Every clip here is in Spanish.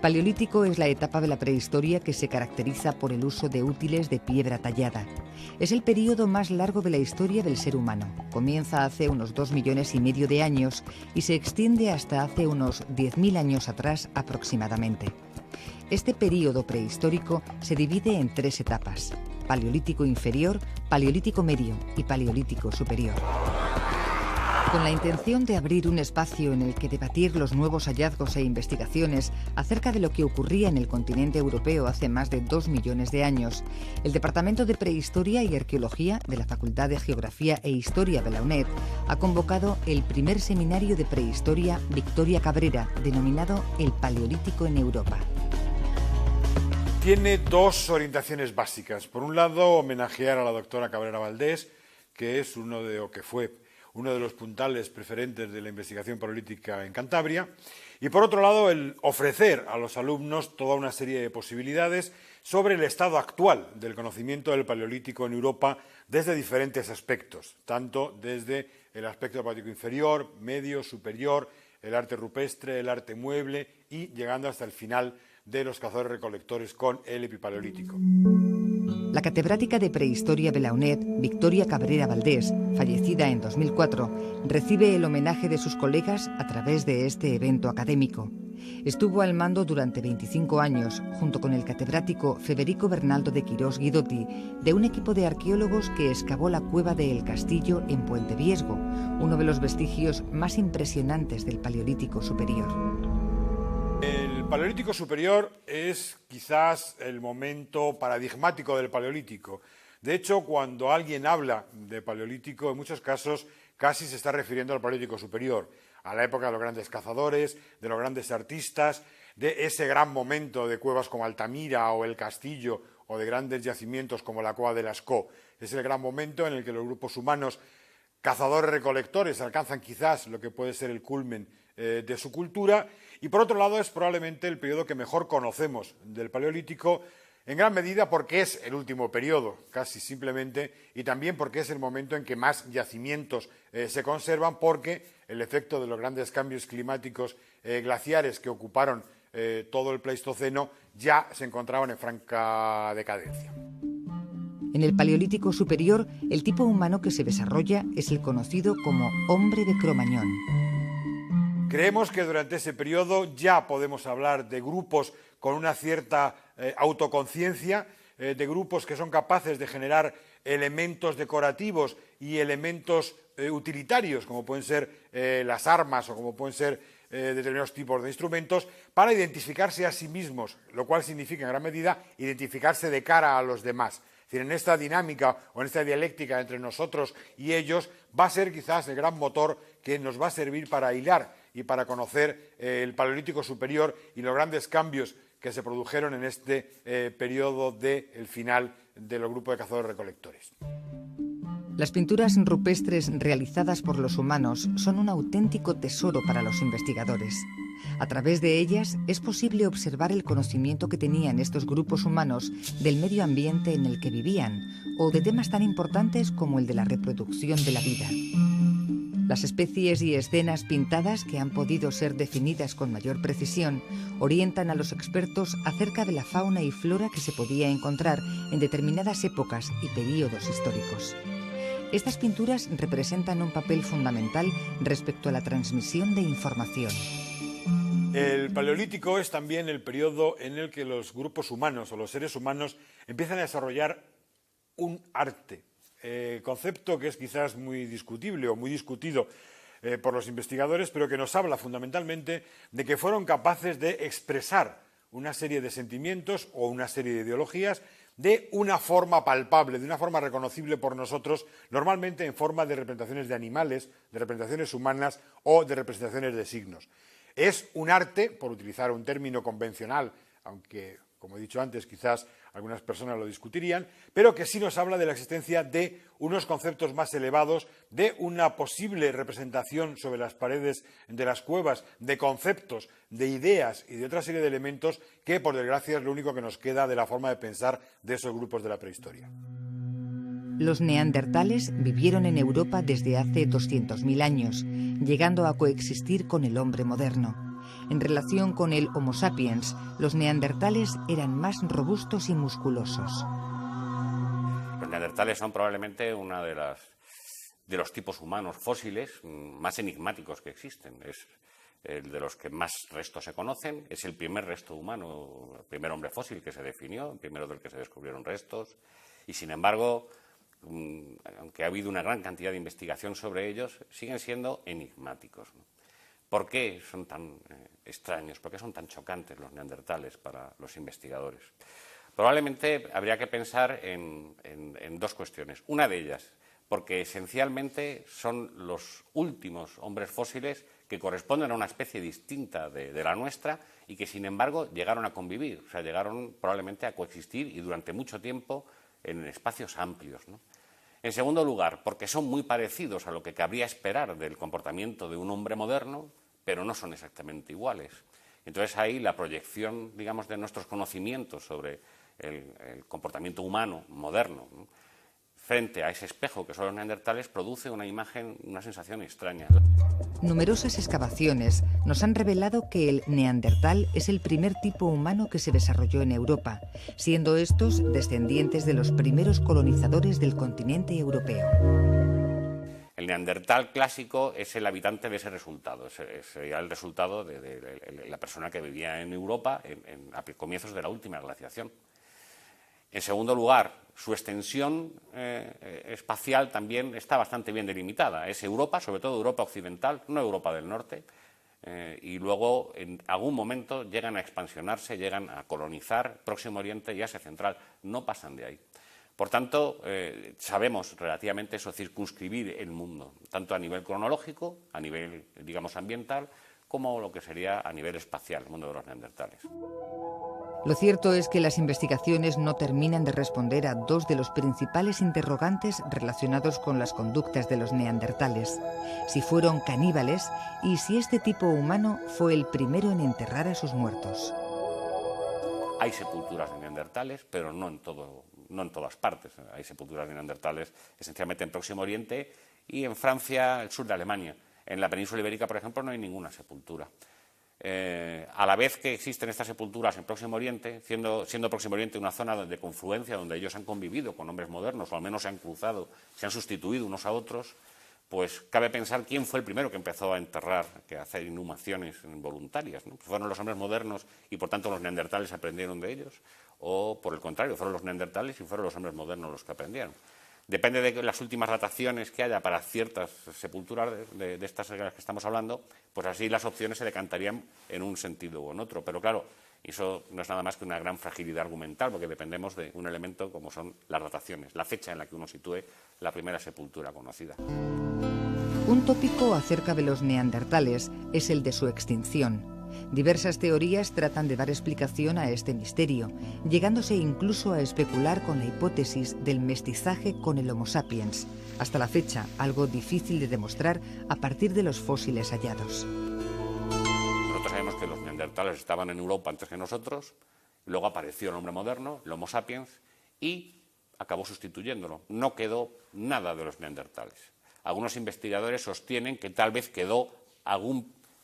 Paleolítico es la etapa de la prehistoria que se caracteriza por el uso de útiles de piedra tallada. Es el período más largo de la historia del ser humano. Comienza hace unos 2,5 millones de años y se extiende hasta hace unos 10.000 años atrás aproximadamente. Este período prehistórico se divide en 3 etapas: Paleolítico inferior, Paleolítico medio y Paleolítico superior. Con la intención de abrir un espacio en el que debatir los nuevos hallazgos e investigaciones acerca de lo que ocurría en el continente europeo hace más de 2 millones de años, el Departamento de Prehistoria y Arqueología de la Facultad de Geografía e Historia de la UNED ha convocado el primer seminario de prehistoria Victoria Cabrera, denominado El Paleolítico en Europa. Tiene 2 orientaciones básicas. Por un lado, homenajear a la doctora Cabrera Valdés, que fue uno de los puntales preferentes de la investigación paleolítica en Cantabria, y por otro lado, el ofrecer a los alumnos toda una serie de posibilidades sobre el estado actual del conocimiento del Paleolítico en Europa desde diferentes aspectos, tanto desde el aspecto del Paleolítico inferior, medio, superior, el arte rupestre, el arte mueble y llegando hasta el final de los cazadores-recolectores con el epipaleolítico. La catedrática de Prehistoria de la UNED, Victoria Cabrera Valdés, fallecida en 2004, recibe el homenaje de sus colegas a través de este evento académico. Estuvo al mando durante 25 años, junto con el catedrático Federico Bernaldo de Quirós Guidotti, de un equipo de arqueólogos que excavó la cueva de El Castillo en Puente Viesgo, uno de los vestigios más impresionantes del Paleolítico superior. El Paleolítico superior es quizás el momento paradigmático del Paleolítico. De hecho, cuando alguien habla de Paleolítico, en muchos casos casi se está refiriendo al Paleolítico superior, a la época de los grandes cazadores, de los grandes artistas, de ese gran momento de cuevas como Altamira o El Castillo o de grandes yacimientos como la Cueva de Lascaux. Es el gran momento en el que los grupos humanos cazadores-recolectores alcanzan quizás lo que puede ser el culmen de su cultura, y por otro lado es probablemente el periodo que mejor conocemos del Paleolítico, en gran medida porque es el último periodo, casi simplemente, y también porque es el momento en que más yacimientos se conservan, porque el efecto de los grandes cambios climáticos glaciares que ocuparon todo el Pleistoceno ya se encontraban en franca decadencia. En el Paleolítico superior, el tipo humano que se desarrolla es el conocido como hombre de Cro-Magnon. Creemos que durante ese periodo ya podemos hablar de grupos con una cierta autoconciencia, de grupos que son capaces de generar elementos decorativos y elementos utilitarios, como pueden ser las armas o como pueden ser determinados tipos de instrumentos, para identificarse a sí mismos, lo cual significa en gran medida identificarse de cara a los demás. Es decir, en esta dinámica o en esta dialéctica entre nosotros y ellos va a ser quizás el gran motor que nos va a servir para hilar y para conocer el Paleolítico superior y los grandes cambios que se produjeron en este periodo del final de los grupos de cazadores-recolectores. Las pinturas rupestres realizadas por los humanos son un auténtico tesoro para los investigadores. A través de ellas es posible observar el conocimiento que tenían estos grupos humanos del medio ambiente en el que vivían o de temas tan importantes como el de la reproducción de la vida. Las especies y escenas pintadas, que han podido ser definidas con mayor precisión, orientan a los expertos acerca de la fauna y flora que se podía encontrar en determinadas épocas y períodos históricos. Estas pinturas representan un papel fundamental respecto a la transmisión de información. El Paleolítico es también el periodo en el que los grupos humanos o los seres humanos empiezan a desarrollar un arte. Concepto que es quizás muy discutible o muy discutido por los investigadores, pero que nos habla fundamentalmente de que fueron capaces de expresar una serie de sentimientos o una serie de ideologías de una forma palpable, de una forma reconocible por nosotros, normalmente en forma de representaciones de animales, de representaciones humanas o de representaciones de signos. Es un arte, por utilizar un término convencional, aunque, como he dicho antes, quizás algunas personas lo discutirían, pero que sí nos habla de la existencia de unos conceptos más elevados, de una posible representación sobre las paredes de las cuevas, de conceptos, de ideas y de otra serie de elementos que, por desgracia, es lo único que nos queda de la forma de pensar de esos grupos de la prehistoria. Los neandertales vivieron en Europa desde hace 200.000 años, llegando a coexistir con el hombre moderno. En relación con el Homo sapiens, los neandertales eran más robustos y musculosos. Los neandertales son probablemente una de los tipos humanos fósiles más enigmáticos que existen. Es el de los que más restos se conocen. Es el primer resto humano, el primer hombre fósil que se definió, el primero del que se descubrieron restos. Y, sin embargo, aunque ha habido una gran cantidad de investigación sobre ellos, siguen siendo enigmáticos, ¿no? ¿Por qué son tan extraños? ¿Por qué son tan chocantes los neandertales para los investigadores? Probablemente habría que pensar en dos cuestiones. Una de ellas, porque esencialmente son los últimos hombres fósiles que corresponden a una especie distinta de la nuestra y que, sin embargo, llegaron a convivir, o sea, llegaron probablemente a coexistir y durante mucho tiempo en espacios amplios, ¿no? En segundo lugar, porque son muy parecidos a lo que cabría esperar del comportamiento de un hombre moderno, pero no son exactamente iguales. Entonces ahí la proyección, digamos, de nuestros conocimientos sobre el comportamiento humano moderno, ¿no?, frente a ese espejo que son los neandertales, produce una imagen, una sensación extraña. Numerosas excavaciones nos han revelado que el neandertal es el primer tipo humano que se desarrolló en Europa, siendo estos descendientes de los primeros colonizadores del continente europeo. El neandertal clásico es el habitante de ese resultado, sería el resultado de la persona que vivía en Europa a comienzos de la última glaciación. En segundo lugar, su extensión espacial también está bastante bien delimitada. Es Europa, sobre todo Europa occidental, no Europa del norte, y luego en algún momento llegan a expansionarse, llegan a colonizar Próximo Oriente y Asia Central. No pasan de ahí. Por tanto, sabemos relativamente eso, circunscribir el mundo, tanto a nivel cronológico, a nivel, digamos, ambiental, como lo que sería a nivel espacial, el mundo de los neandertales. Lo cierto es que las investigaciones no terminan de responder a dos de los principales interrogantes relacionados con las conductas de los neandertales: si fueron caníbales y si este tipo humano fue el primero en enterrar a sus muertos. Hay sepulturas de neandertales, pero no en todas partes. Hay sepulturas de neandertales esencialmente en Próximo Oriente y en Francia, el sur de Alemania. En la península ibérica, por ejemplo, no hay ninguna sepultura. A la vez que existen estas sepulturas en Próximo Oriente, siendo Próximo Oriente una zona de confluencia donde ellos han convivido con hombres modernos, o al menos se han cruzado, se han sustituido unos a otros, pues cabe pensar quién fue el primero que empezó a enterrar, a hacer inhumaciones voluntarias, ¿no? ¿Fueron los hombres modernos y por tanto los neandertales aprendieron de ellos? ¿O por el contrario, fueron los neandertales y fueron los hombres modernos los que aprendieron? Depende de las últimas dataciones que haya para ciertas sepulturas de estas de las que estamos hablando, pues así las opciones se decantarían en un sentido u en otro. Pero claro, eso no es nada más que una gran fragilidad argumental, porque dependemos de un elemento como son las dataciones, la fecha en la que uno sitúe la primera sepultura conocida. Un tópico acerca de los neandertales es el de su extinción. Diversas teorías tratan de dar explicación a este misterio, llegándose incluso a especular con la hipótesis del mestizaje con el Homo sapiens, hasta la fecha algo difícil de demostrar a partir de los fósiles hallados. Nosotros sabemos que los neandertales estaban en Europa antes que nosotros, luego apareció el hombre moderno, el Homo sapiens, y acabó sustituyéndolo. No quedó nada de los neandertales. Algunos investigadores sostienen que tal vez quedó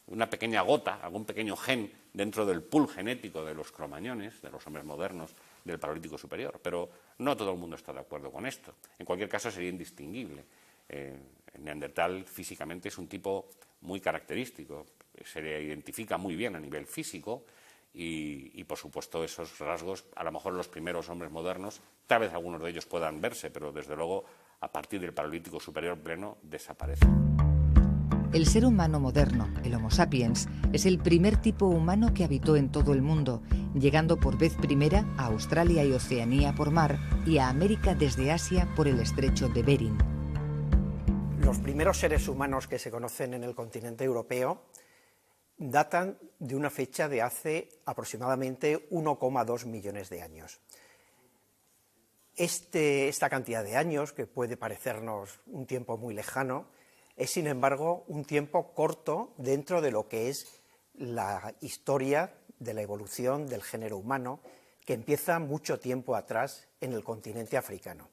una pequeña gota, algún pequeño gen dentro del pool genético de los cromañones, de los hombres modernos del Paleolítico superior, pero no todo el mundo está de acuerdo con esto. En cualquier caso sería indistinguible. El neandertal físicamente es un tipo muy característico, se le identifica muy bien a nivel físico y por supuesto esos rasgos, a lo mejor los primeros hombres modernos, tal vez algunos de ellos puedan verse, pero desde luego a partir del Paleolítico superior pleno desaparecen. El ser humano moderno, el Homo sapiens, es el primer tipo humano que habitó en todo el mundo, llegando por vez primera a Australia y Oceanía por mar y a América desde Asia por el estrecho de Bering. Los primeros seres humanos que se conocen en el continente europeo datan de una fecha de hace aproximadamente 1,2 millones de años. Esta cantidad de años, que puede parecernos un tiempo muy lejano, es, sin embargo, un tiempo corto dentro de lo que es la historia de la evolución del género humano, que empieza mucho tiempo atrás en el continente africano.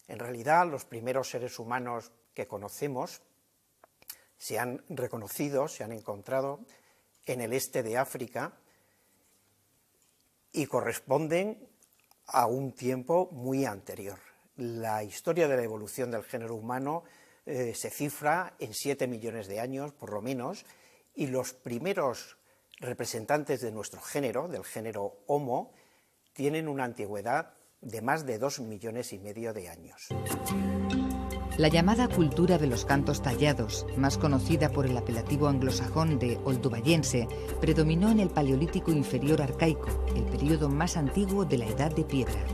En realidad, los primeros seres humanos que conocemos se han reconocido, se han encontrado en el este de África y corresponden a un tiempo muy anterior. La historia de la evolución del género humano se cifra en 7 millones de años, por lo menos, y los primeros representantes de nuestro género, del género Homo, tienen una antigüedad de más de 2,5 millones de años. La llamada cultura de los cantos tallados, más conocida por el apelativo anglosajón de oldubayense, predominó en el Paleolítico inferior arcaico, el período más antiguo de la Edad de Piedra.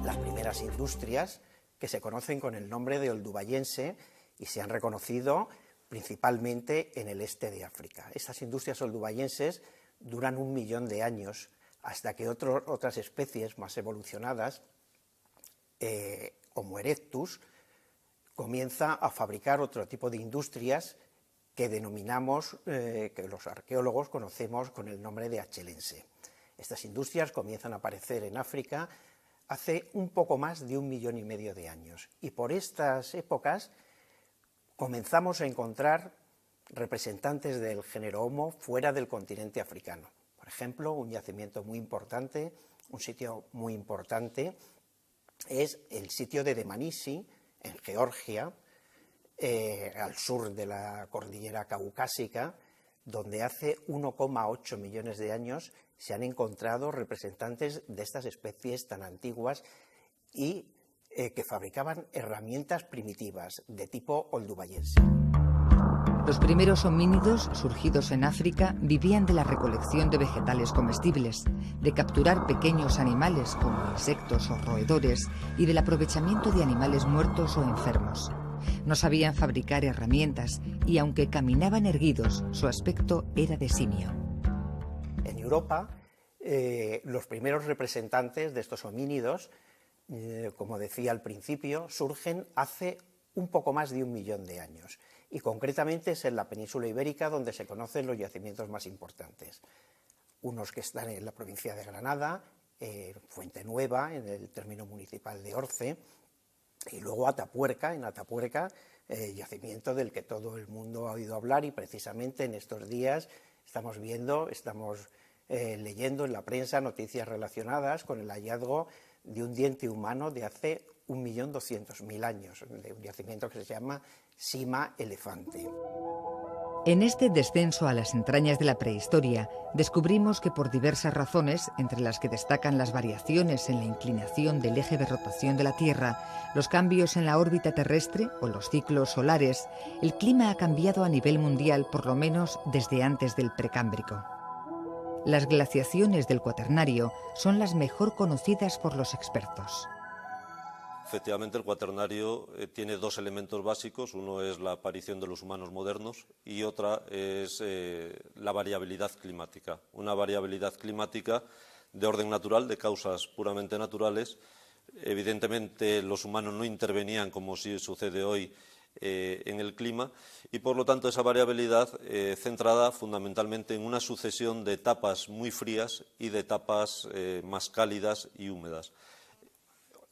Las primeras industrias que se conocen con el nombre de oldubayense y se han reconocido principalmente en el este de África. Estas industrias oldubayenses duran 1 millón de años hasta que otras especies más evolucionadas, Homo erectus, comienza a fabricar otro tipo de industrias que denominamos, que los arqueólogos conocemos con el nombre de achelense. Estas industrias comienzan a aparecer en África hace un poco más de 1,5 millones de años, y por estas épocas comenzamos a encontrar representantes del género Homo fuera del continente africano. Por ejemplo, un yacimiento muy importante, un sitio muy importante, es el sitio de Dmanisi, en Georgia, al sur de la cordillera caucásica, donde hace 1,8 millones de años se han encontrado representantes de estas especies tan antiguas y que fabricaban herramientas primitivas de tipo oldubayense. Los primeros homínidos surgidos en África vivían de la recolección de vegetales comestibles, de capturar pequeños animales como insectos o roedores y del aprovechamiento de animales muertos o enfermos. No sabían fabricar herramientas y, aunque caminaban erguidos, su aspecto era de simio. En Europa, los primeros representantes de estos homínidos, como decía al principio, surgen hace un poco más de 1 millón de años. Y concretamente es en la península ibérica donde se conocen los yacimientos más importantes. Unos que están en la provincia de Granada, Fuente Nueva, en el término municipal de Orce, y luego Atapuerca, en Atapuerca, yacimiento del que todo el mundo ha oído hablar, y precisamente en estos días estamos leyendo en la prensa noticias relacionadas con el hallazgo de un diente humano de hace 1.200.000 años, de un yacimiento que se llama Sima Elefante. En este descenso a las entrañas de la prehistoria, descubrimos que por diversas razones, entre las que destacan las variaciones en la inclinación del eje de rotación de la Tierra, los cambios en la órbita terrestre o los ciclos solares, el clima ha cambiado a nivel mundial por lo menos desde antes del Precámbrico. Las glaciaciones del Cuaternario son las mejor conocidas por los expertos. Efectivamente, el Cuaternario tiene 2 elementos básicos. Uno es la aparición de los humanos modernos y otra es la variabilidad climática. Una variabilidad climática de orden natural, de causas puramente naturales. Evidentemente, los humanos no intervenían, como sí sucede hoy, en el clima, y por lo tanto esa variabilidad centrada fundamentalmente en una sucesión de etapas muy frías y de etapas más cálidas y húmedas.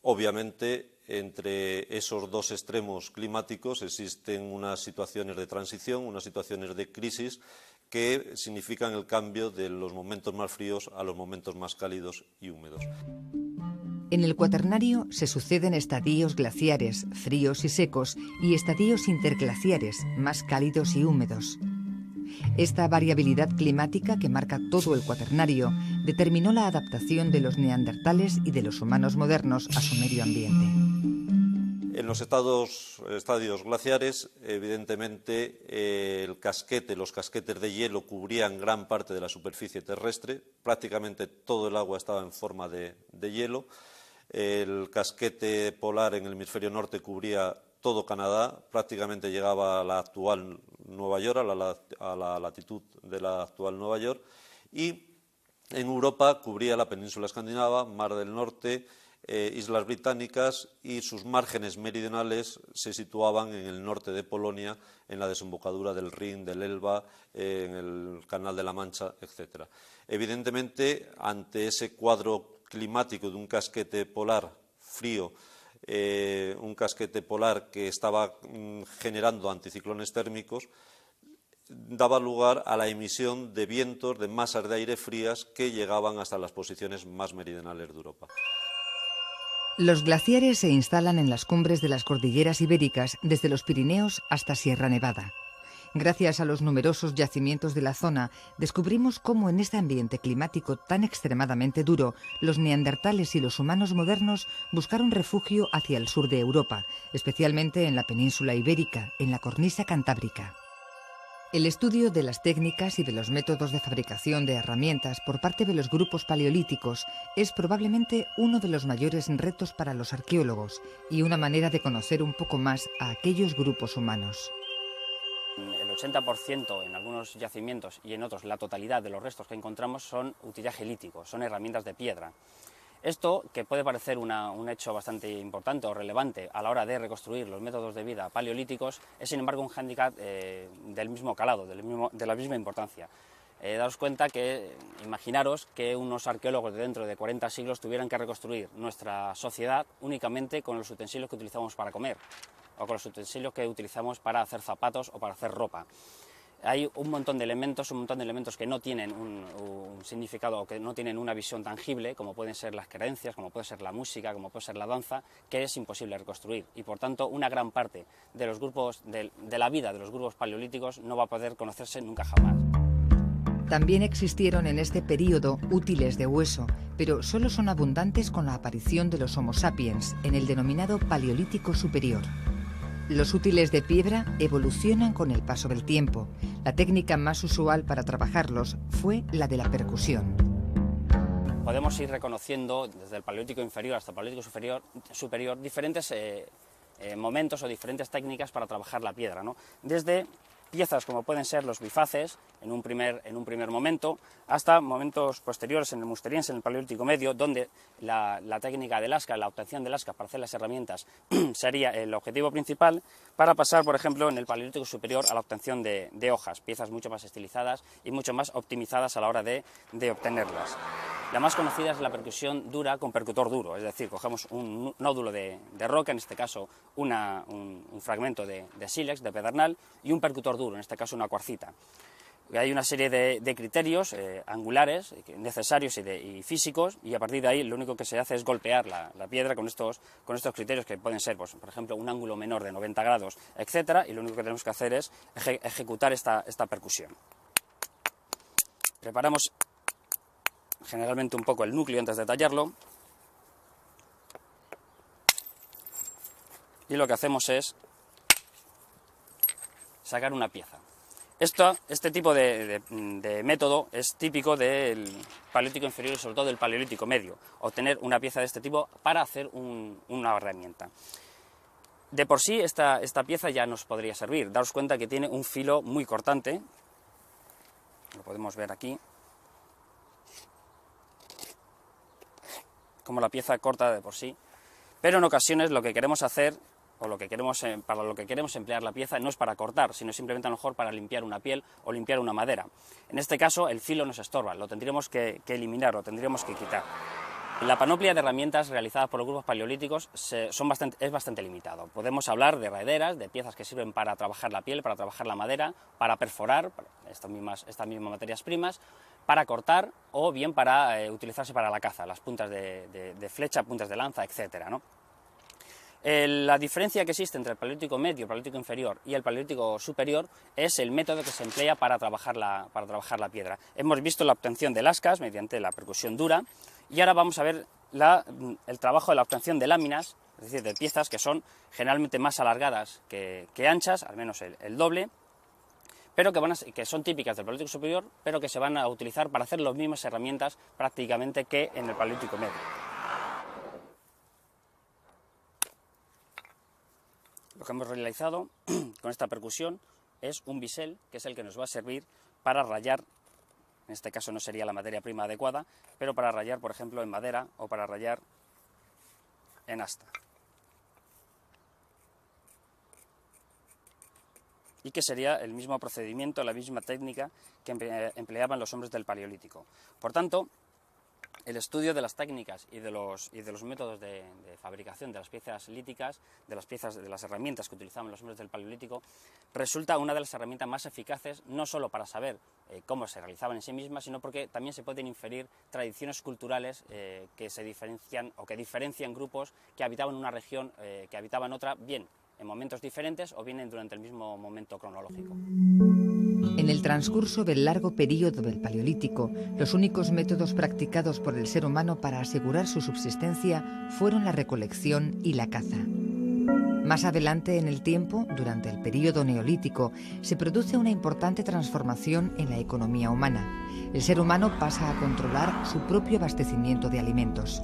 Obviamente, entre esos 2 extremos climáticos existen unas situaciones de transición, unas situaciones de crisis que significan el cambio de los momentos más fríos a los momentos más cálidos y húmedos. En el Cuaternario se suceden estadios glaciares, fríos y secos, y estadios interglaciares, más cálidos y húmedos. Esta variabilidad climática que marca todo el Cuaternario determinó la adaptación de los neandertales y de los humanos modernos a su medio ambiente. En los estadios glaciares, evidentemente, los casquetes de hielo cubrían gran parte de la superficie terrestre, prácticamente todo el agua estaba en forma de hielo. El casquete polar en el hemisferio norte cubría todo Canadá, prácticamente llegaba a la actual Nueva York, a la latitud de la actual Nueva York, y en Europa cubría la península escandinava, Mar del Norte, Islas Británicas, y sus márgenes meridionales se situaban en el norte de Polonia, en la desembocadura del Rin, del Elba, en el Canal de la Mancha, etc. Evidentemente, ante ese cuadro climático de un casquete polar frío, un casquete polar que estaba generando anticiclones térmicos, daba lugar a la emisión de vientos, de masas de aire frías que llegaban hasta las posiciones más meridionales de Europa. Los glaciares se instalan en las cumbres de las cordilleras ibéricas, desde los Pirineos hasta Sierra Nevada. Gracias a los numerosos yacimientos de la zona, descubrimos cómo en este ambiente climático tan extremadamente duro, los neandertales y los humanos modernos buscaron refugio hacia el sur de Europa, especialmente en la península ibérica, en la cornisa cantábrica. El estudio de las técnicas y de los métodos de fabricación de herramientas por parte de los grupos paleolíticos es probablemente uno de los mayores retos para los arqueólogos y una manera de conocer un poco más a aquellos grupos humanos. El 80% en algunos yacimientos y en otros la totalidad de los restos que encontramos son utillaje lítico, son herramientas de piedra. Esto, que puede parecer un hecho bastante importante o relevante a la hora de reconstruir los métodos de vida paleolíticos, es sin embargo un hándicap del mismo calado, de la misma importancia. Daos cuenta que, imaginaros que unos arqueólogos de dentro de 40 siglos tuvieran que reconstruir nuestra sociedad únicamente con los utensilios que utilizamos para comer, o con los utensilios que utilizamos para hacer zapatos o para hacer ropa. Hay un montón de elementos que no tienen un significado o que no tienen una visión tangible, como pueden ser las creencias, como puede ser la música, como puede ser la danza, que es imposible reconstruir. Y por tanto, una gran parte de los grupos, de la vida de los grupos paleolíticos no va a poder conocerse nunca jamás. También existieron en este período útiles de hueso, pero solo son abundantes con la aparición de los Homo sapiens en el denominado Paleolítico Superior. Los útiles de piedra evolucionan con el paso del tiempo. La técnica más usual para trabajarlos fue la de la percusión. Podemos ir reconociendo desde el Paleolítico inferior hasta el Paleolítico superior diferentes momentos o diferentes técnicas para trabajar la piedra, ¿no? Desde piezas como pueden ser los bifaces en un primer momento, hasta momentos posteriores en el Musteriense, en el Paleolítico medio, donde la técnica del asca, la obtención del asca para hacer las herramientas sería el objetivo principal, para pasar, por ejemplo, en el Paleolítico superior a la obtención de hojas, piezas mucho más estilizadas y mucho más optimizadas a la hora de obtenerlas. La más conocida es la percusión dura con percutor duro, es decir, cogemos un nódulo de roca, en este caso un fragmento de sílex, de pedernal, y un percutor duro, en este caso una cuarcita. Hay una serie de criterios angulares necesarios y físicos, y a partir de ahí lo único que se hace es golpear la piedra con estos criterios que pueden ser, pues, por ejemplo, un ángulo menor de 90 grados, etc. Y lo único que tenemos que hacer es ejecutar esta percusión. Preparamos generalmente un poco el núcleo antes de tallarlo, y lo que hacemos es sacar una pieza. Este tipo de método es típico del Paleolítico inferior y sobre todo del Paleolítico medio, obtener una pieza de este tipo para hacer una herramienta. De por sí esta pieza ya nos podría servir. Daos cuenta que tiene un filo muy cortante, lo podemos ver aquí, como la pieza corta de por sí, pero en ocasiones lo que queremos hacer, o para lo que queremos emplear la pieza, no es para cortar, sino simplemente a lo mejor para limpiar una piel o limpiar una madera. En este caso el filo nos estorba, lo tendríamos que eliminar, lo tendríamos que quitar. La panoplia de herramientas realizadas por los grupos paleolíticos es bastante limitado. Podemos hablar de herraderas, de piezas que sirven para trabajar la piel, para trabajar la madera, para perforar estas mismas materias primas, para cortar o bien para utilizarse para la caza, las puntas de flecha, puntas de lanza, etc., ¿no? La diferencia que existe entre el Paleolítico medio, el Paleolítico inferior y el Paleolítico superior es el método que se emplea para trabajar la piedra. Hemos visto la obtención de lascas mediante la percusión dura, y ahora vamos a ver el trabajo de la obtención de láminas, es decir, de piezas que son generalmente más alargadas que anchas, al menos el doble, pero que son típicas del Paleolítico superior, pero que se van a utilizar para hacer las mismas herramientas prácticamente que en el Paleolítico medio. Lo que hemos realizado con esta percusión es un bisel, que es el que nos va a servir para rayar, en este caso no sería la materia prima adecuada, pero para rayar, por ejemplo, en madera o para rayar en asta. Y que sería el mismo procedimiento, la misma técnica que empleaban los hombres del Paleolítico. Por tanto, el estudio de las técnicas y de los métodos de fabricación de las piezas líticas, de las herramientas que utilizaban los hombres del Paleolítico, resulta una de las herramientas más eficaces, no solo para saber cómo se realizaban en sí mismas, sino porque también se pueden inferir tradiciones culturales que se diferencian o que diferencian grupos que habitaban una región, que habitaban otra, bien en momentos diferentes o bien durante el mismo momento cronológico. En el transcurso del largo período del Paleolítico, los únicos métodos practicados por el ser humano para asegurar su subsistencia fueron la recolección y la caza. Más adelante en el tiempo, durante el período neolítico, se produce una importante transformación en la economía humana. El ser humano pasa a controlar su propio abastecimiento de alimentos.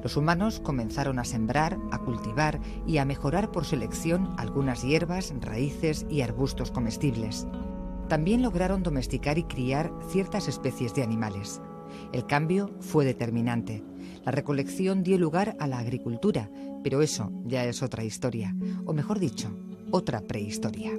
Los humanos comenzaron a sembrar, a cultivar y a mejorar por selección algunas hierbas, raíces y arbustos comestibles. También lograron domesticar y criar ciertas especies de animales. El cambio fue determinante. La recolección dio lugar a la agricultura, pero eso ya es otra historia, o mejor dicho, otra prehistoria.